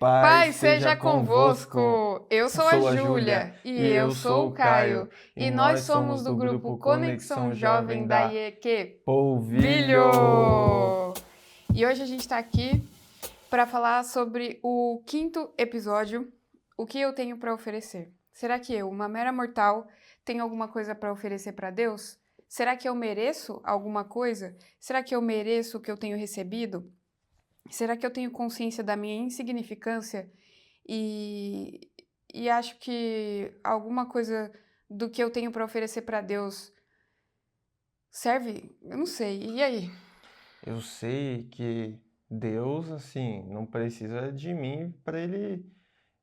Paz Paz seja seja convosco. convosco! Eu sou a Sou a Júlia Júlia e e eu eu sou sou o o Caio. Caio. E E nós nós somos somos do do grupo grupo Conexão Conexão Jovem Jovem da da IEQ Polvilho. Bilho! E hoje a gente está aqui para falar sobre o 5º episódio, o que eu tenho para oferecer. Será que eu, uma mera mortal, tenho alguma coisa para oferecer para Deus? Será que eu mereço alguma coisa? Será que eu mereço o que eu tenho recebido? Será que eu tenho consciência da minha insignificância e, e acho que alguma coisa do que eu tenho para oferecer para Deus serve? Eu não sei. E aí? Eu sei que Deus, assim, não precisa de mim para ele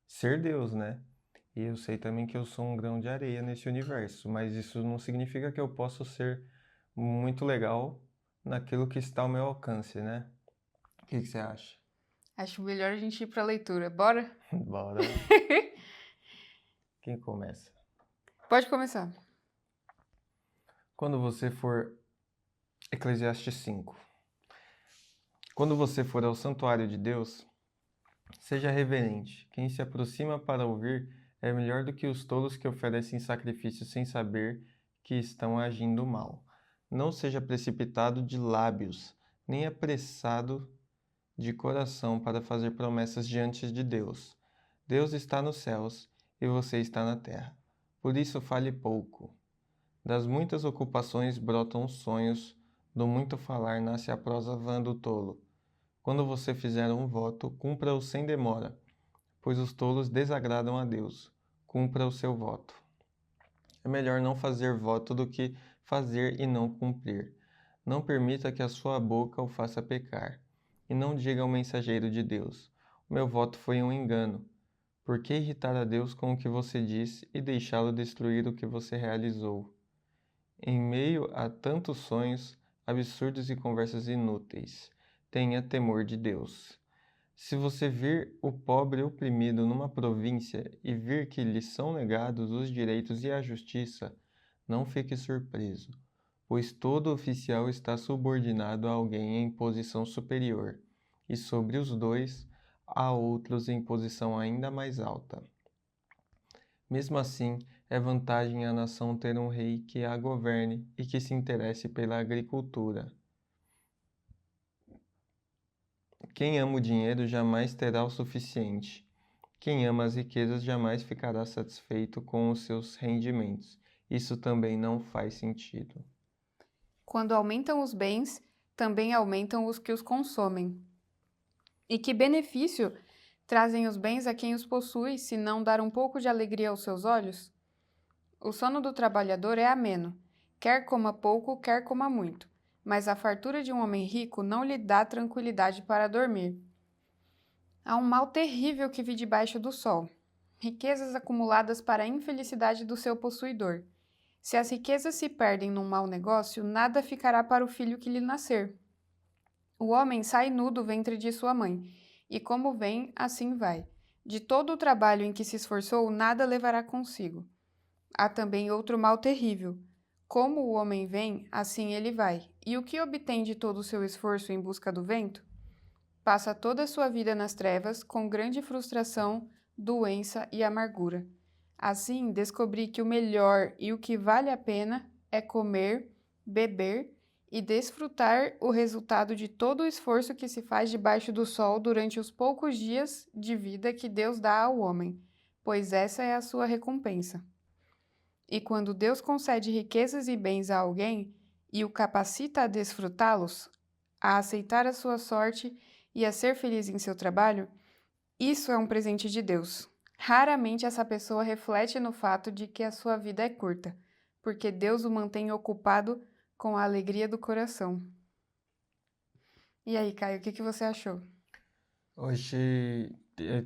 ser Deus, né? E eu sei também que eu sou um grão de areia nesse universo, mas isso não significa que eu possa ser muito legal naquilo que está ao meu alcance, né? O que você acha? Acho melhor a gente ir para a leitura. Bora? Bora lá. Quem começa? Pode começar. Quando você for Eclesiastes 5. Quando você for ao santuário de Deus, seja reverente. Quem se aproxima para ouvir é melhor do que os tolos que oferecem sacrifícios sem saber que estão agindo mal. Não seja precipitado de lábios, nem apressado de coração para fazer promessas diante de Deus. Deus está nos céus e você está na terra. Por isso fale pouco. Das muitas ocupações brotam os sonhos, do muito falar nasce a prosa vã do tolo. Quando você fizer um voto, cumpra-o sem demora, pois os tolos desagradam a Deus. Cumpra o seu voto. É melhor não fazer voto do que fazer e não cumprir. Não permita que a sua boca o faça pecar. E não diga ao mensageiro de Deus: o meu voto foi um engano. Por que irritar a Deus com o que você disse e deixá-lo destruir o que você realizou? Em meio a tantos sonhos, absurdos e conversas inúteis, tenha temor de Deus. Se você vir o pobre oprimido numa província e vir que lhe são negados os direitos e a justiça, não fique surpreso, pois todo oficial está subordinado a alguém em posição superior, e sobre os dois há outros em posição ainda mais alta. Mesmo assim, é vantagem à nação ter um rei que a governe e que se interesse pela agricultura. Quem ama o dinheiro jamais terá o suficiente. Quem ama as riquezas jamais ficará satisfeito com os seus rendimentos. Isso também não faz sentido. Quando aumentam os bens, também aumentam os que os consomem. E que benefício trazem os bens a quem os possui, se não dar um pouco de alegria aos seus olhos? O sono do trabalhador é ameno, quer coma pouco, quer coma muito, mas a fartura de um homem rico não lhe dá tranquilidade para dormir. Há um mal terrível que vi debaixo do sol, riquezas acumuladas para a infelicidade do seu possuidor. Se as riquezas se perdem num mau negócio, nada ficará para o filho que lhe nascer. O homem sai nu do ventre de sua mãe, e como vem, assim vai. De todo o trabalho em que se esforçou, nada levará consigo. Há também outro mal terrível. Como o homem vem, assim ele vai. E o que obtém de todo o seu esforço em busca do vento? Passa toda a sua vida nas trevas, com grande frustração, doença e amargura. Assim, descobri que o melhor e o que vale a pena é comer, beber e desfrutar o resultado de todo o esforço que se faz debaixo do sol durante os poucos dias de vida que Deus dá ao homem, pois essa é a sua recompensa. E quando Deus concede riquezas e bens a alguém e o capacita a desfrutá-los, a aceitar a sua sorte e a ser feliz em seu trabalho, isso é um presente de Deus. Raramente essa pessoa reflete no fato de que a sua vida é curta, porque Deus o mantém ocupado com a alegria do coração. E aí, Caio, o que você achou? Hoje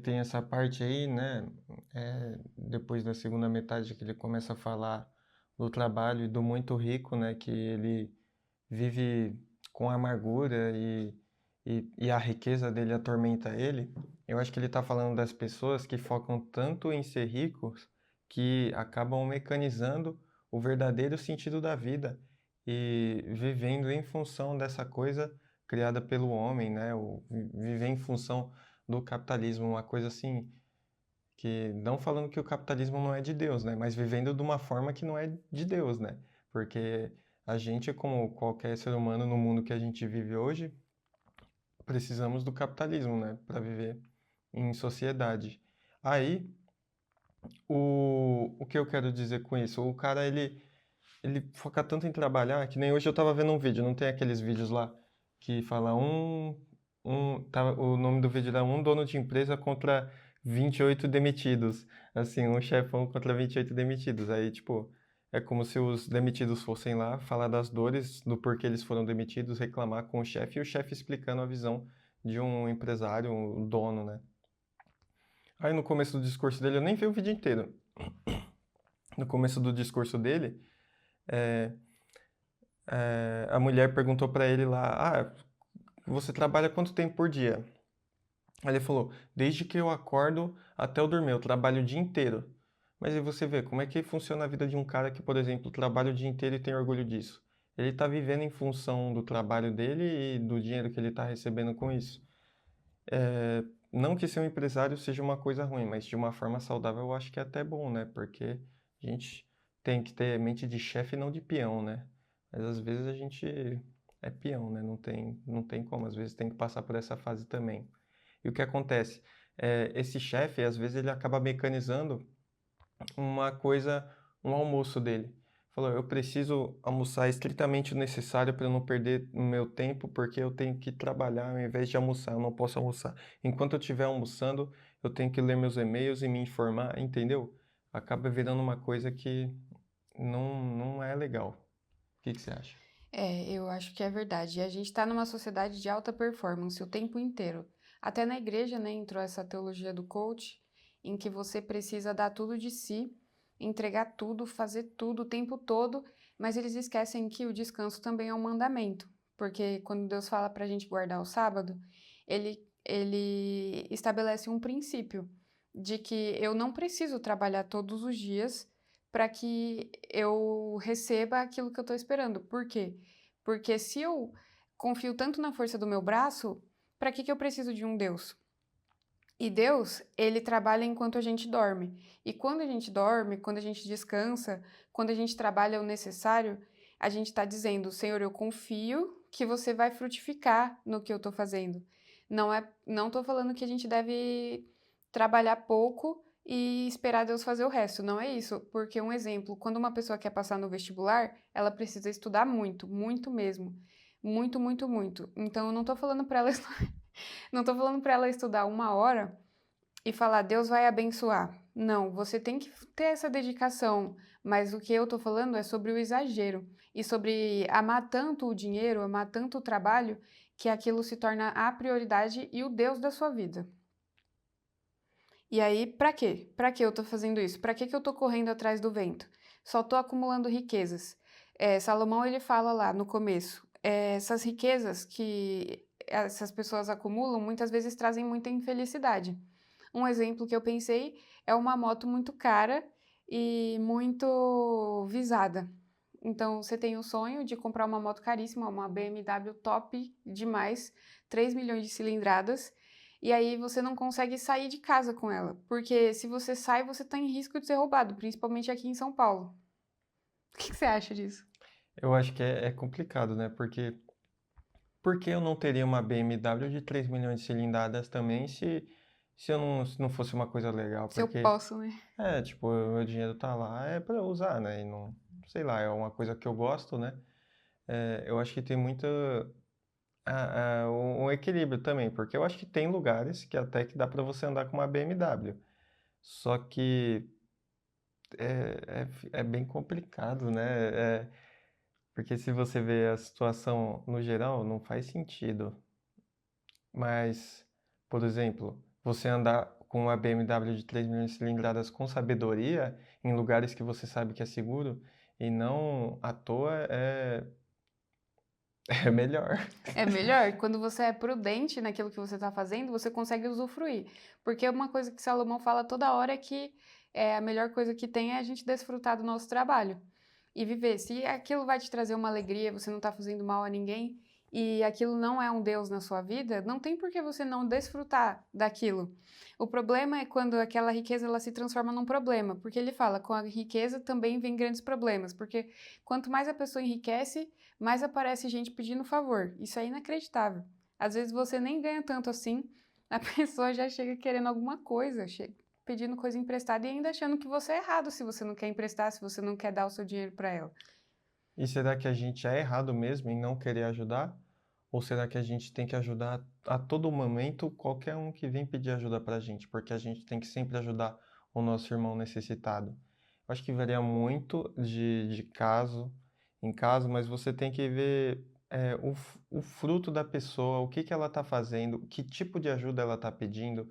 tem essa parte aí, né? Depois da segunda metade que ele começa a falar do trabalho e do muito rico, né? Que ele vive com amargura e a riqueza dele atormenta ele. Eu acho que ele está falando das pessoas que focam tanto em ser ricos que acabam mecanizando o verdadeiro sentido da vida e vivendo em função dessa coisa criada pelo homem, né? Viver em função do capitalismo, uma coisa assim, que não falando que o capitalismo não é de Deus, né? Mas vivendo de uma forma que não é de Deus, né? Porque a gente, como qualquer ser humano no mundo que a gente vive hoje, precisamos do capitalismo, né? Para viver em sociedade. Aí, o que eu quero dizer com isso? O cara, ele foca tanto em trabalhar, que nem hoje eu tava vendo um vídeo, não tem aqueles vídeos lá que fala o nome do vídeo era um dono de empresa contra 28 demitidos. Assim, um chefão contra 28 demitidos. Aí, tipo, é como se os demitidos fossem lá falar das dores, do porquê eles foram demitidos, reclamar com o chefe e o chefe explicando a visão de um empresário, um dono, né? Aí no começo do discurso dele, eu nem vi o vídeo inteiro. No começo do discurso dele, é, a mulher perguntou pra ele lá: Ah, você trabalha quanto tempo por dia? Aí ele falou: Desde que eu acordo até eu dormir, eu trabalho o dia inteiro. Mas aí você vê como é que funciona a vida de um cara que, por exemplo, trabalha o dia inteiro e tem orgulho disso. Ele está vivendo em função do trabalho dele e do dinheiro que ele está recebendo com isso. Não que ser um empresário seja uma coisa ruim, mas de uma forma saudável eu acho que é até bom, né? Porque a gente tem que ter mente de chefe e não de peão, né? Mas às vezes a gente é peão, né? Não tem como, às vezes tem que passar por essa fase também. E o que acontece? Esse chefe, às vezes, ele acaba mecanizando uma coisa, um almoço dele. Falou, eu preciso almoçar estritamente o necessário para eu não perder o meu tempo, porque eu tenho que trabalhar ao invés de almoçar, eu não posso almoçar. Enquanto eu estiver almoçando, eu tenho que ler meus e-mails e me informar, entendeu? Acaba virando uma coisa que não é legal. O que você acha? Eu acho que é verdade. E a gente está numa sociedade de alta performance o tempo inteiro. Até na igreja, né, entrou essa teologia do coach, em que você precisa dar tudo de si, entregar tudo, fazer tudo o tempo todo, mas eles esquecem que o descanso também é um mandamento. Porque quando Deus fala para a gente guardar o sábado, ele estabelece um princípio de que eu não preciso trabalhar todos os dias para que eu receba aquilo que eu estou esperando. Por quê? Porque se eu confio tanto na força do meu braço, para que eu preciso de um Deus? E Deus, ele trabalha enquanto a gente dorme. E quando a gente dorme, quando a gente descansa, quando a gente trabalha o necessário, a gente está dizendo, Senhor, eu confio que você vai frutificar no que eu estou fazendo. Não estou falando que a gente deve trabalhar pouco e esperar Deus fazer o resto. Não é isso. Porque um exemplo, quando uma pessoa quer passar no vestibular, ela precisa estudar muito, muito mesmo. Muito, muito, muito. Então eu não estou falando para ela não tô falando para ela estudar 1 hora e falar, Deus vai abençoar. Não, você tem que ter essa dedicação, mas o que eu tô falando é sobre o exagero e sobre amar tanto o dinheiro, amar tanto o trabalho, que aquilo se torna a prioridade e o Deus da sua vida. E aí, pra quê? Pra que eu tô fazendo isso? Pra que eu tô correndo atrás do vento? Só tô acumulando riquezas. Salomão, ele fala lá no começo, essas riquezas que essas pessoas acumulam, muitas vezes trazem muita infelicidade. Um exemplo que eu pensei é uma moto muito cara e muito visada. Então, você tem o sonho de comprar uma moto caríssima, uma BMW top demais, 3 milhões de cilindradas, e aí você não consegue sair de casa com ela, porque se você sai, você está em risco de ser roubado, principalmente aqui em São Paulo. O que você acha disso? Eu acho que é complicado, né? Porque por que eu não teria uma BMW de 3 milhões de cilindradas também se eu não, se não fosse uma coisa legal? Se eu Porque, posso, né? tipo, o meu dinheiro tá lá, é para usar, né? E não, sei lá, é uma coisa que eu gosto, né? Eu acho que tem muito um equilíbrio também, porque eu acho que tem lugares que até que dá para você andar com uma BMW. Só que é bem complicado, né? Porque se você vê a situação no geral, não faz sentido. Mas, por exemplo, você andar com uma BMW de 3 milhões de cilindradas com sabedoria em lugares que você sabe que é seguro e não à toa é melhor. É melhor. Quando você é prudente naquilo que você está fazendo, você consegue usufruir. Porque uma coisa que Salomão fala toda hora é que a melhor coisa que tem é a gente desfrutar do nosso trabalho e viver. Se aquilo vai te trazer uma alegria, você não está fazendo mal a ninguém, e aquilo não é um Deus na sua vida, não tem por que você não desfrutar daquilo. O problema é quando aquela riqueza ela se transforma num problema, porque ele fala, com a riqueza também vem grandes problemas, porque quanto mais a pessoa enriquece, mais aparece gente pedindo favor. Isso é inacreditável. Às vezes você nem ganha tanto assim, a pessoa já chega querendo alguma coisa, chega pedindo coisa emprestada e ainda achando que você é errado se você não quer emprestar, se você não quer dar o seu dinheiro para ela. E será que a gente é errado mesmo em não querer ajudar? Ou será que a gente tem que ajudar a todo momento qualquer um que vem pedir ajuda para a gente? Porque a gente tem que sempre ajudar o nosso irmão necessitado. Eu acho que varia muito de caso em caso, mas você tem que ver o fruto da pessoa, o que que ela está fazendo, que tipo de ajuda ela está pedindo,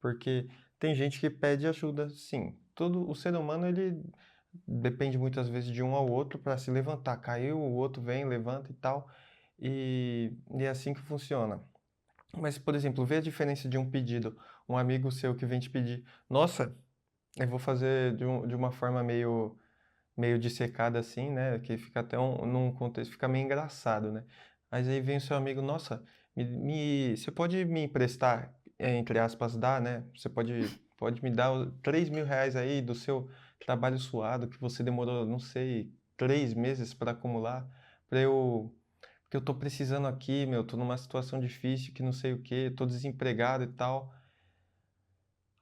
porque tem gente que pede ajuda, sim. Todo o ser humano ele depende muitas vezes de um ao outro para se levantar. Caiu, o outro vem, levanta e tal. E é assim que funciona. Mas, por exemplo, vê a diferença de um pedido. Um amigo seu que vem te pedir, nossa, eu vou fazer de uma forma meio dissecada assim, né? Que fica até num contexto, fica meio engraçado, né? Mas aí vem o seu amigo, nossa, você pode me emprestar, entre aspas, dar, né? Você pode me dar os R$ 3.000 aí do seu trabalho suado que você demorou, não sei, 3 meses para acumular, para eu, porque eu tô precisando aqui, meu, tô numa situação difícil, que não sei o quê, tô desempregado e tal.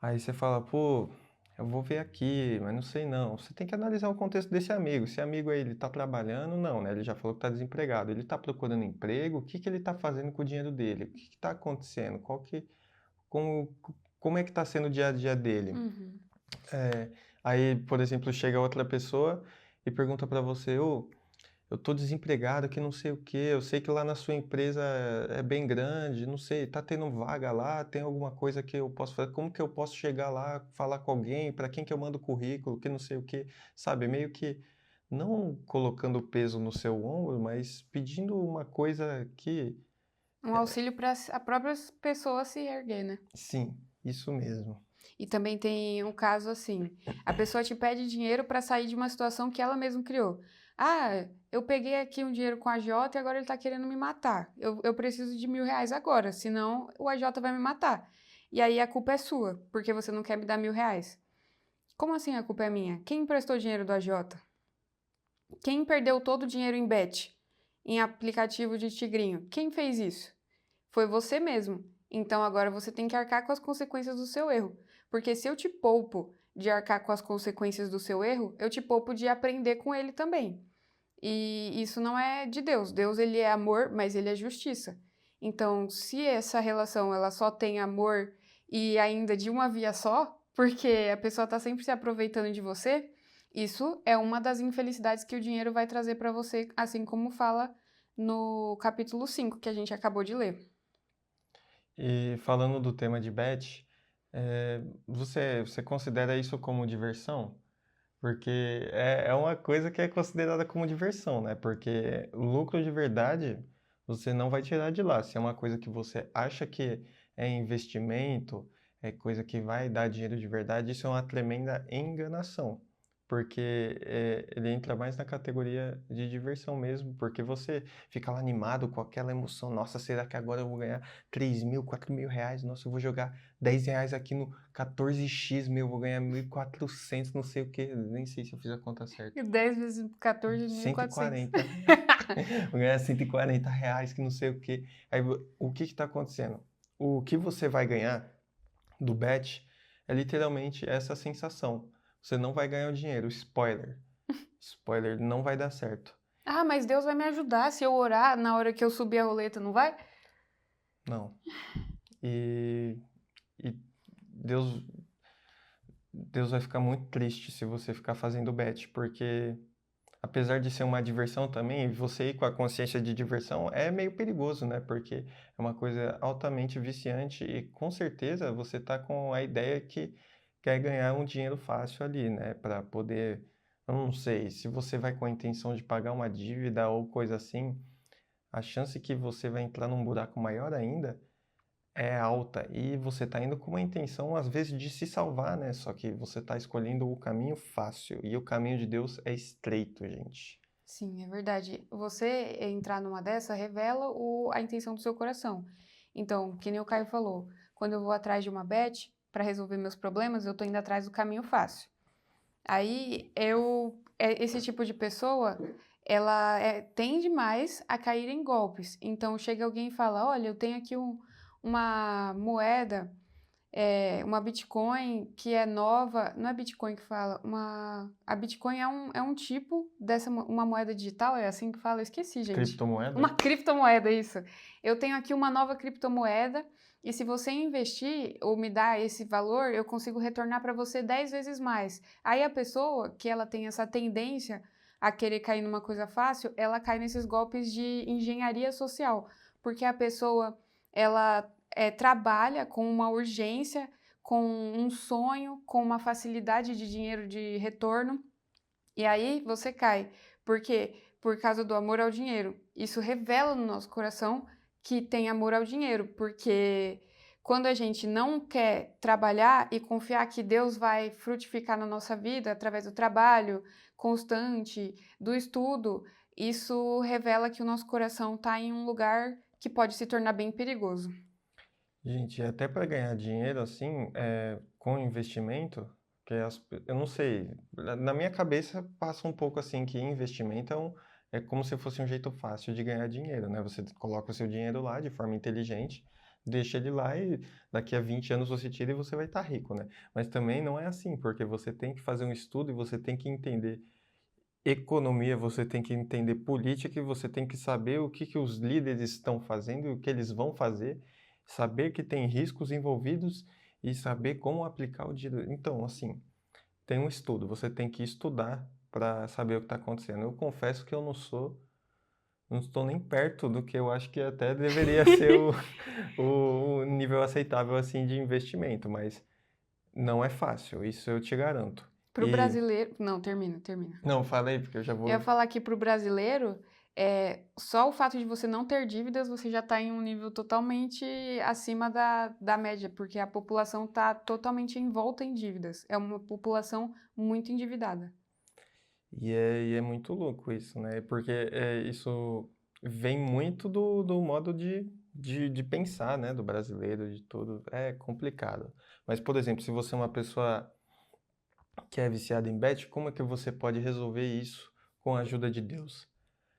Aí você fala, pô, eu vou ver aqui, mas não sei não. Você tem que analisar o contexto desse amigo. Esse amigo aí, ele tá trabalhando? Não, né? Ele já falou que tá desempregado. Ele tá procurando emprego? O que que ele tá fazendo com o dinheiro dele? O que que tá acontecendo? Como, como é que tá sendo o dia a dia dele? Uhum. É, aí, por exemplo, chega outra pessoa e pergunta pra você, ô, eu tô desempregado, que não sei o quê. Eu sei que lá na sua empresa é bem grande, não sei, tá tendo vaga lá, tem alguma coisa que eu posso fazer? Como que eu posso chegar lá, falar com alguém? Para quem que eu mando o currículo? Que não sei o quê, sabe? Meio que não colocando peso no seu ombro, mas pedindo uma coisa que, Um auxílio para a própria pessoa se erguer, né? sim, isso mesmo. E também tem um caso assim: a pessoa te pede dinheiro para sair de uma situação que ela mesma criou. Ah, eu peguei aqui um dinheiro com a Jota e agora ele tá querendo me matar. Eu preciso de R$ 1.000 agora, senão o AJ vai me matar. E aí a culpa é sua, porque você não quer me dar R$ 1.000. Como assim a culpa é minha? Quem emprestou dinheiro do AJ? Quem perdeu todo o dinheiro em bet, em aplicativo de tigrinho? Quem fez isso? Foi você mesmo. Então agora você tem que arcar com as consequências do seu erro. Porque se eu te poupo de arcar com as consequências do seu erro, eu te poupo de aprender com ele também. E isso não é de Deus. Deus ele é amor, mas ele é justiça. Então, se essa relação ela só tem amor e ainda de uma via só, porque a pessoa está sempre se aproveitando de você, isso é uma das infelicidades que o dinheiro vai trazer para você, assim como fala no capítulo 5 que a gente acabou de ler. E falando do tema de bet, você considera isso como diversão? Porque é uma coisa que é considerada como diversão, né? Porque lucro de verdade você não vai tirar de lá. Se é uma coisa que você acha que é investimento, é coisa que vai dar dinheiro de verdade, isso é uma tremenda enganação. Porque ele entra mais na categoria de diversão mesmo, porque você fica lá animado com aquela emoção. Nossa, será que agora eu vou ganhar 3.000, R$ 4.000? Nossa, eu vou jogar R$ 10 aqui no 14x, meu, vou ganhar 1.400, não sei o que, nem sei se eu fiz a conta certa. E 10 vezes 14, 1.400. 140. Vou ganhar R$ 140, que não sei o que. Aí o que está acontecendo? O que você vai ganhar do bet é literalmente essa sensação. Você não vai ganhar o dinheiro, spoiler. Spoiler, não vai dar certo. Ah, mas Deus vai me ajudar se eu orar na hora que eu subir a roleta, não vai? Não. E Deus vai ficar muito triste se você ficar fazendo bet, porque apesar de ser uma diversão também, você ir com a consciência de diversão é meio perigoso, né? Porque é uma coisa altamente viciante e com certeza você tá com a ideia que quer ganhar um dinheiro fácil ali, né? Para poder, eu não sei, se você vai com a intenção de pagar uma dívida ou coisa assim, a chance que você vai entrar num buraco maior ainda é alta e você está indo com uma intenção, às vezes, de se salvar, né? Só que você está escolhendo o caminho fácil e o caminho de Deus é estreito, gente. Sim, é verdade. Você entrar numa dessa revela a intenção do seu coração. Então, que nem o Caio falou, quando eu vou atrás de uma bet para resolver meus problemas, eu tô indo atrás do caminho fácil. Aí esse tipo de pessoa, ela tende mais a cair em golpes. Então chega alguém e fala: Olha, eu tenho aqui uma moeda, uma Bitcoin que é nova. Não é Bitcoin que fala, a Bitcoin é um tipo dessa uma moeda digital, é assim que fala? Eu esqueci, gente. Criptomoeda? Uma criptomoeda, isso. Eu tenho aqui uma nova criptomoeda. E se você investir ou me dar esse valor, eu consigo retornar para você 10 vezes mais. Aí a pessoa que ela tem essa tendência a querer cair numa coisa fácil, ela cai nesses golpes de engenharia social, porque a pessoa ela trabalha com uma urgência, com um sonho, com uma facilidade de dinheiro de retorno, e aí você cai. Por quê? Por causa do amor ao dinheiro. Isso revela no nosso coração que tem amor ao dinheiro, porque quando a gente não quer trabalhar e confiar que Deus vai frutificar na nossa vida através do trabalho constante, do estudo, isso revela que o nosso coração está em um lugar que pode se tornar bem perigoso. Gente, até para ganhar dinheiro assim, com investimento, eu não sei, na minha cabeça passa um pouco assim que investimento é como se fosse um jeito fácil de ganhar dinheiro, né? Você coloca o seu dinheiro lá de forma inteligente, deixa ele lá e daqui a 20 anos você tira e você vai estar rico, né? Mas também não é assim, porque você tem que fazer um estudo e você tem que entender economia, você tem que entender política e você tem que saber o que os líderes estão fazendo e o que eles vão fazer, saber que tem riscos envolvidos e saber como aplicar o dinheiro. Então, assim, tem um estudo, você tem que estudar para saber o que está acontecendo. Eu confesso que eu não estou nem perto do que eu acho que até deveria ser o nível aceitável assim de investimento, mas não é fácil, isso eu te garanto. Pro E brasileiro. Não, termina, termina. não, falei porque eu já Eu ia vou. falar que pro brasileiro, só o fato de você não ter dívidas, você já está em um nível totalmente acima da média, porque a população está totalmente envolta em dívidas. É uma população muito endividada. E é muito louco isso, né? Porque isso vem muito do modo de pensar, né? Do brasileiro, de tudo. É complicado. Mas, por exemplo, se você é uma pessoa que é viciada em bet, como é que você pode resolver isso com a ajuda de Deus?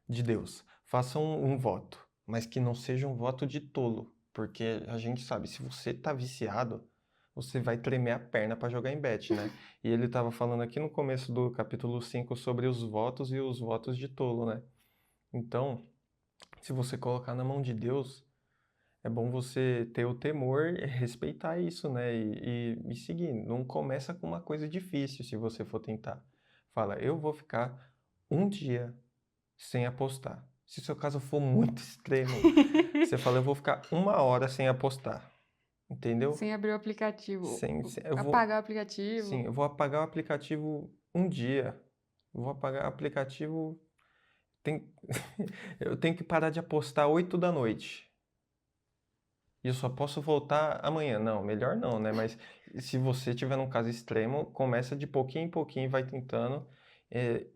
De Deus. Faça um voto, mas que não seja um voto de tolo. Porque a gente sabe, se você tá viciado, você vai tremer a perna para jogar em bet, né? E ele estava falando aqui no começo do capítulo 5 sobre os votos e os votos de tolo, né? Então, se você colocar na mão de Deus, é bom você ter o temor e respeitar isso, né? E seguir. Não começa com uma coisa difícil se você for tentar. Fala, eu vou ficar um dia sem apostar. Se o seu caso for muito extremo, você fala, eu vou ficar 1 hora sem apostar. Entendeu? Sem abrir o aplicativo, Eu vou, apagar o sim, aplicativo. eu vou apagar o aplicativo um dia. Eu vou apagar o aplicativo. Tem, eu tenho que parar de apostar 8 da noite. E eu só posso voltar amanhã. Não, melhor não, né? Mas se você tiver num caso extremo, começa de pouquinho em pouquinho e vai tentando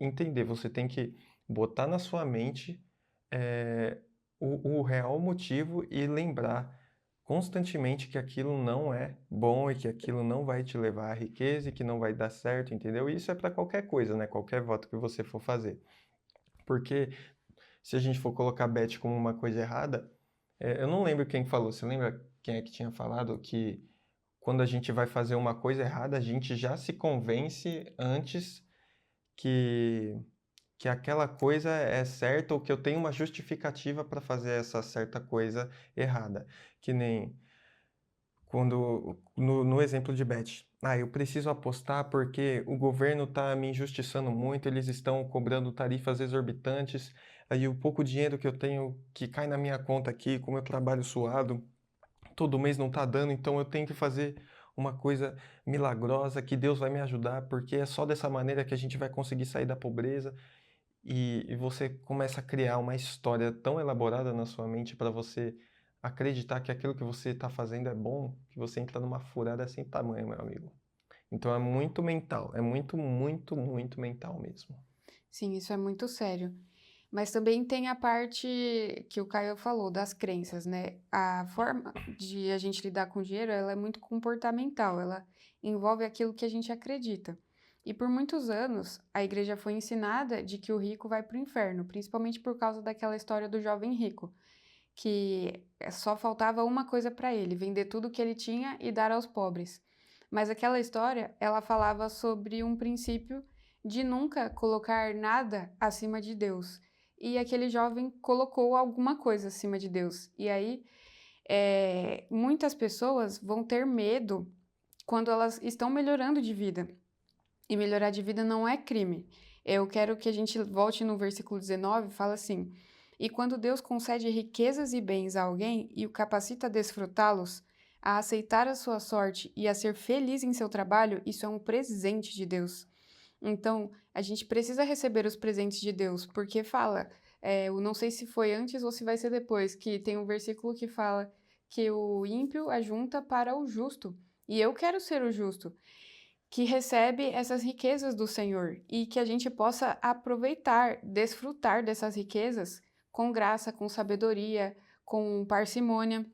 entender. Você tem que botar na sua mente é, o real motivo e lembrar constantemente que aquilo não é bom e que aquilo não vai te levar à riqueza e que não vai dar certo, entendeu? E isso é para qualquer coisa, né? Qualquer voto que você for fazer. Porque se a gente for colocar bet como uma coisa errada, eu não lembro quem falou. Você lembra quem é que tinha falado que quando a gente vai fazer uma coisa errada, a gente já se convence antes que que aquela coisa é certa ou que eu tenho uma justificativa para fazer essa certa coisa errada. Que nem quando, no exemplo de Bet. Ah, eu preciso apostar porque o governo está me injustiçando muito, eles estão cobrando tarifas exorbitantes, aí o pouco dinheiro que eu tenho que cai na minha conta aqui, com o meu trabalho suado, todo mês não está dando, então eu tenho que fazer uma coisa milagrosa que Deus vai me ajudar, porque é só dessa maneira que a gente vai conseguir sair da pobreza. E você começa a criar uma história tão elaborada na sua mente para você acreditar que aquilo que você está fazendo é bom, que você entra numa furada sem tamanho, meu amigo. Então é muito mental, é muito, muito, muito mental mesmo. Sim, isso é muito sério. Mas também tem a parte que o Caio falou, das crenças, né? A forma de a gente lidar com o dinheiro, ela é muito comportamental, ela envolve aquilo que a gente acredita. E por muitos anos, a igreja foi ensinada de que o rico vai para o inferno, principalmente por causa daquela história do jovem rico, que só faltava uma coisa para ele, vender tudo que ele tinha e dar aos pobres. Mas aquela história, ela falava sobre um princípio de nunca colocar nada acima de Deus. E aquele jovem colocou alguma coisa acima de Deus. E aí, muitas pessoas vão ter medo quando elas estão melhorando de vida. E melhorar de vida não é crime. Eu quero que a gente volte no versículo 19, fala assim: E quando Deus concede riquezas e bens a alguém e o capacita a desfrutá-los, a aceitar a sua sorte e a ser feliz em seu trabalho, isso é um presente de Deus. Então, a gente precisa receber os presentes de Deus, porque fala, eu não sei se foi antes ou se vai ser depois, que tem um versículo que fala que o ímpio ajunta para o justo. E eu quero ser o justo que recebe essas riquezas do Senhor e que a gente possa aproveitar, desfrutar dessas riquezas com graça, com sabedoria, com parcimônia.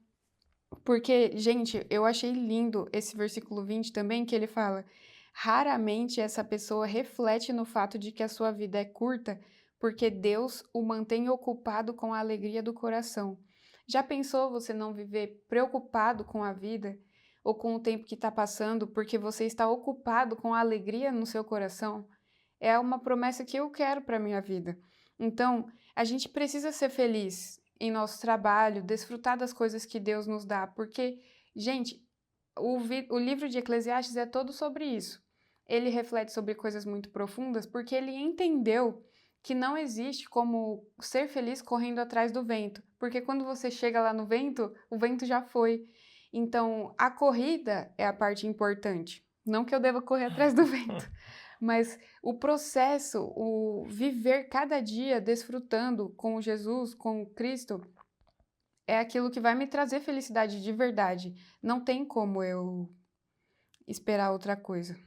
Porque, gente, eu achei lindo esse versículo 20 também, que ele fala: raramente essa pessoa reflete no fato de que a sua vida é curta, porque Deus o mantém ocupado com a alegria do coração. Já pensou você não viver preocupado com a vida ou com o tempo que está passando, porque você está ocupado com a alegria no seu coração? É uma promessa que eu quero para minha vida. Então, a gente precisa ser feliz em nosso trabalho, desfrutar das coisas que Deus nos dá, porque, gente, o livro de Eclesiastes é todo sobre isso. Ele reflete sobre coisas muito profundas porque ele entendeu que não existe como ser feliz correndo atrás do vento, porque quando você chega lá no vento, o vento já foi. Então, a corrida é a parte importante. Não que eu deva correr atrás do vento, mas o processo, o viver cada dia desfrutando com Jesus, com Cristo, é aquilo que vai me trazer felicidade de verdade. Não tem como eu esperar outra coisa.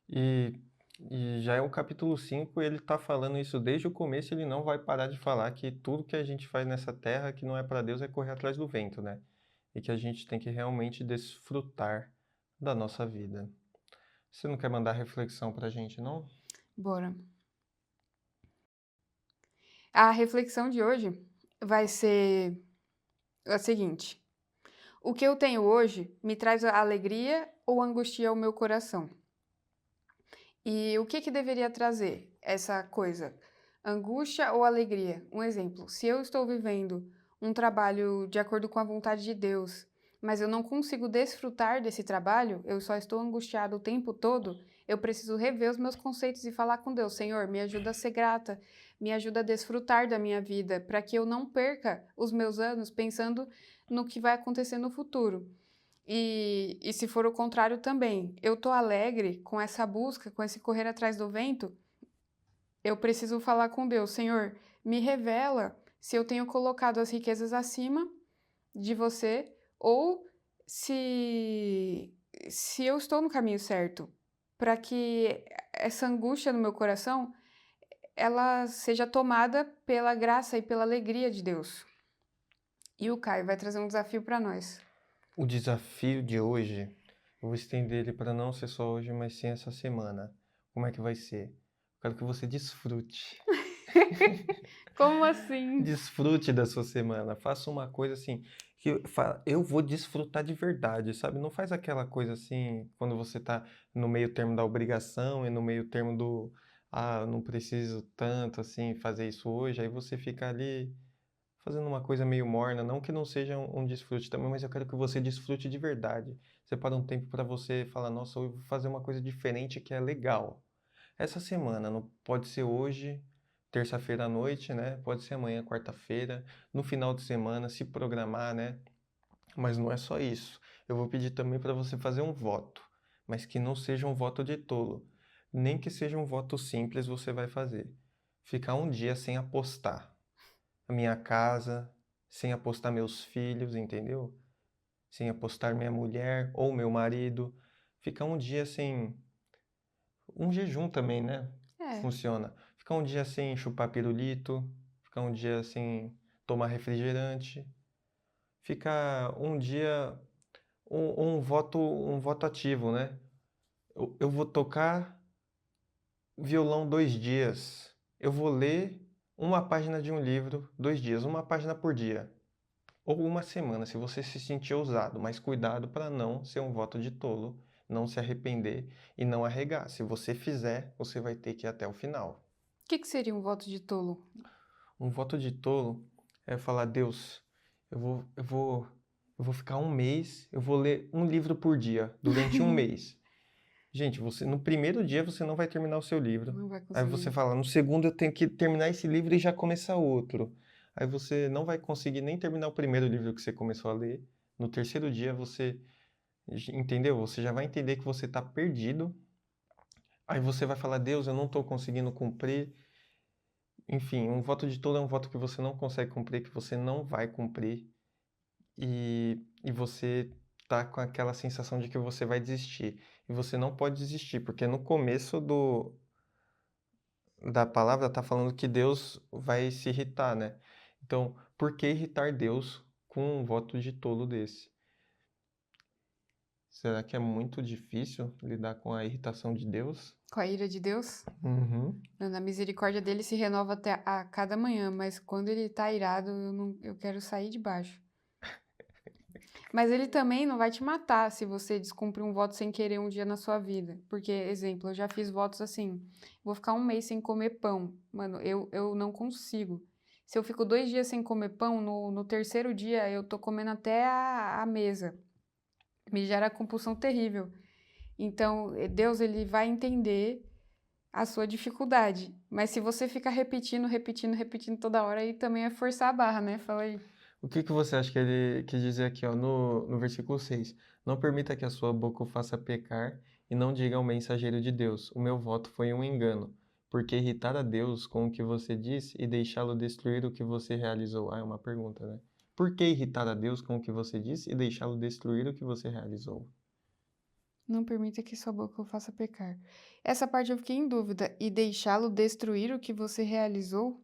E, e já é o capítulo 5, ele está falando isso desde o começo, ele não vai parar de falar que tudo que a gente faz nessa terra que não é para Deus é correr atrás do vento, né? E que a gente tem que realmente desfrutar da nossa vida. Você não quer mandar reflexão para a gente, não? Bora. A reflexão de hoje vai ser a seguinte: o que eu tenho hoje me traz alegria ou angustia ao meu coração? E o que deveria trazer essa coisa? Angústia ou alegria? Um exemplo: se eu estou vivendo um trabalho de acordo com a vontade de Deus, mas eu não consigo desfrutar desse trabalho, eu só estou angustiado o tempo todo, eu preciso rever os meus conceitos e falar com Deus: Senhor, me ajuda a ser grata, me ajuda a desfrutar da minha vida, para que eu não perca os meus anos pensando no que vai acontecer no futuro. E se for o contrário também, eu tô alegre com essa busca, com esse correr atrás do vento, eu preciso falar com Deus, Senhor, me revela se eu tenho colocado as riquezas acima de você ou se se eu estou no caminho certo, para que essa angústia no meu coração, ela seja tomada pela graça e pela alegria de Deus. E o Caio vai trazer um desafio para nós. O desafio de hoje, eu vou estender ele para não ser só hoje, mas sim essa semana. Como é que vai ser? Eu quero que você desfrute. Como assim? Desfrute da sua semana. Faça uma coisa assim que eu vou desfrutar de verdade, sabe? Não faz aquela coisa assim quando você tá no meio termo da obrigação e no meio termo do não preciso tanto assim fazer isso hoje, aí você fica ali fazendo uma coisa meio morna, não que não seja um desfrute também, mas eu quero que você desfrute de verdade. Separa um tempo para você falar, nossa, eu vou fazer uma coisa diferente que é legal. Essa semana, não pode ser hoje, terça-feira à noite, né? Pode ser amanhã, quarta-feira, no final de semana, se programar, né? Mas não é só isso. Eu vou pedir também para você fazer um voto, mas que não seja um voto de tolo. Nem que seja um voto simples, você vai fazer. Ficar um dia sem apostar a minha casa, sem apostar meus filhos, entendeu? Sem apostar minha mulher ou meu marido. Ficar um dia sem. Um jejum também, né? É. Funciona. Ficar um dia sem chupar pirulito, ficar um dia sem tomar refrigerante, ficar um dia um voto ativo, né? Eu vou tocar violão 2 dias. Eu vou ler uma página de um livro 2 dias, uma página por dia. Ou uma semana, se você se sentir ousado, mas cuidado para não ser um voto de tolo, não se arrepender e não arregar. Se você fizer, você vai ter que ir até o final. O que seria um voto de tolo? Um voto de tolo é falar, Deus, eu vou ficar um mês, eu vou ler um livro por dia, durante um mês. Gente, no primeiro dia você não vai terminar o seu livro. Não vai Aí você conseguir. fala, no segundo eu tenho que terminar esse livro e já começar outro. Aí você não vai conseguir nem terminar o primeiro livro que você começou a ler. No terceiro dia você, entendeu? Você já vai entender que você está perdido. Aí você vai falar, Deus, eu não estou conseguindo cumprir. Enfim, um voto de tolo é um voto que você não consegue cumprir, que você não vai cumprir. E você tá com aquela sensação de que você vai desistir. E você não pode desistir, porque no começo da palavra tá falando que Deus vai se irritar, né? Então, por que irritar Deus com um voto de tolo desse? Será que é muito difícil lidar com a irritação de Deus? Com a ira de Deus? Uhum. Na misericórdia dele se renova até a cada manhã, mas quando ele tá irado, eu quero sair de baixo. Mas ele também não vai te matar se você descumprir um voto sem querer um dia na sua vida. Porque, exemplo, eu já fiz votos assim, vou ficar um mês sem comer pão. Mano, eu não consigo. Se eu fico 2 dias sem comer pão, no terceiro dia eu tô comendo até a mesa. Me gera compulsão terrível. Então, Deus, ele vai entender a sua dificuldade. Mas se você ficar repetindo, repetindo, repetindo toda hora, aí também é forçar a barra, né? Fala aí. O que você acha que ele quis dizer aqui, ó, no versículo 6? Não permita que a sua boca o faça pecar e não diga ao mensageiro de Deus, o meu voto foi um engano, porque irritar a Deus com o que você diz e deixá-lo destruir o que você realizou. Ah, é uma pergunta, né? Por que irritar a Deus com o que você diz e deixá-lo destruir o que você realizou? Não permita que sua boca o faça pecar. Essa parte eu fiquei em dúvida. E deixá-lo destruir o que você realizou?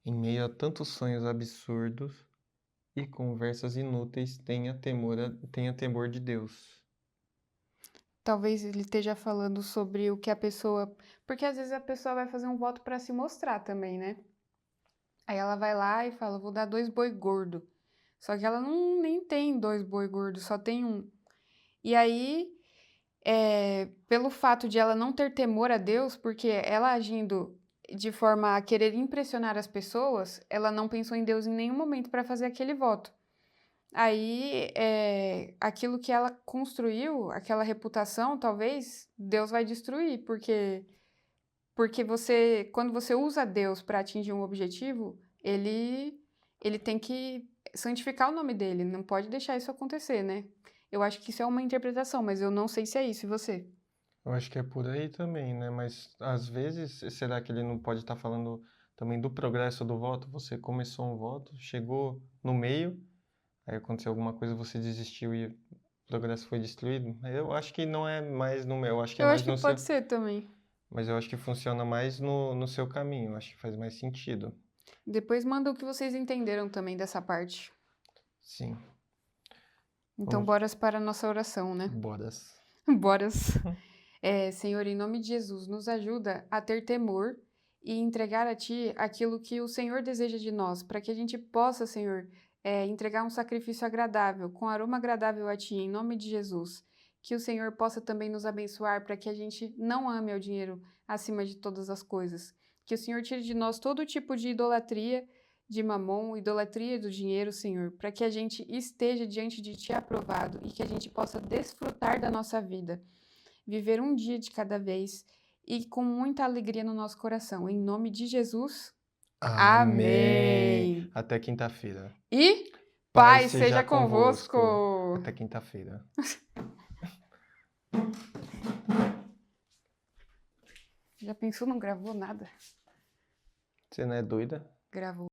Em meio a tantos sonhos absurdos e conversas inúteis, tenha temor de Deus. Talvez ele esteja falando sobre o que a pessoa. Porque às vezes a pessoa vai fazer um voto para se mostrar também, né? Aí ela vai lá e fala: vou dar 2 boi gordo. Só que ela não nem tem 2 boi gordos, só tem um. E aí, pelo fato de ela não ter temor a Deus, porque ela agindo de forma a querer impressionar as pessoas, ela não pensou em Deus em nenhum momento para fazer aquele voto. Aí, aquilo que ela construiu, aquela reputação, talvez Deus vai destruir, porque quando você usa Deus para atingir um objetivo, ele tem que santificar o nome dele, não pode deixar isso acontecer, né? Eu acho que isso é uma interpretação, mas eu não sei se é isso, e você? Eu acho que é por aí também, né? Mas às vezes, será que ele não pode estar falando também do progresso do voto? Você começou um voto, chegou no meio, aí aconteceu alguma coisa, você desistiu e o progresso foi destruído? Eu acho que não é mais no meu, eu acho que é Eu acho mais que no pode seu, ser também. mas eu acho que funciona mais no seu caminho, eu acho que faz mais sentido. Depois manda o que vocês entenderam também dessa parte. Sim, Então, vamos, bora para a nossa oração, né? boras. Boras. Senhor, em nome de Jesus, nos ajuda a ter temor e entregar a Ti aquilo que o Senhor deseja de nós, para que a gente possa, Senhor, entregar um sacrifício agradável, com aroma agradável a Ti, em nome de Jesus. Que o Senhor possa também nos abençoar para que a gente não ame ao dinheiro acima de todas as coisas. Que o Senhor tire de nós todo tipo de idolatria, de mamon, idolatria do dinheiro, Senhor, para que a gente esteja diante de Ti aprovado e que a gente possa desfrutar da nossa vida. Viver um dia de cada vez e com muita alegria no nosso coração. Em nome de Jesus. Amém. Amém. Até quinta-feira. E Paz paz seja seja convosco. convosco. Até quinta-feira. Já pensou, não gravou nada? Você não é doida? Gravou.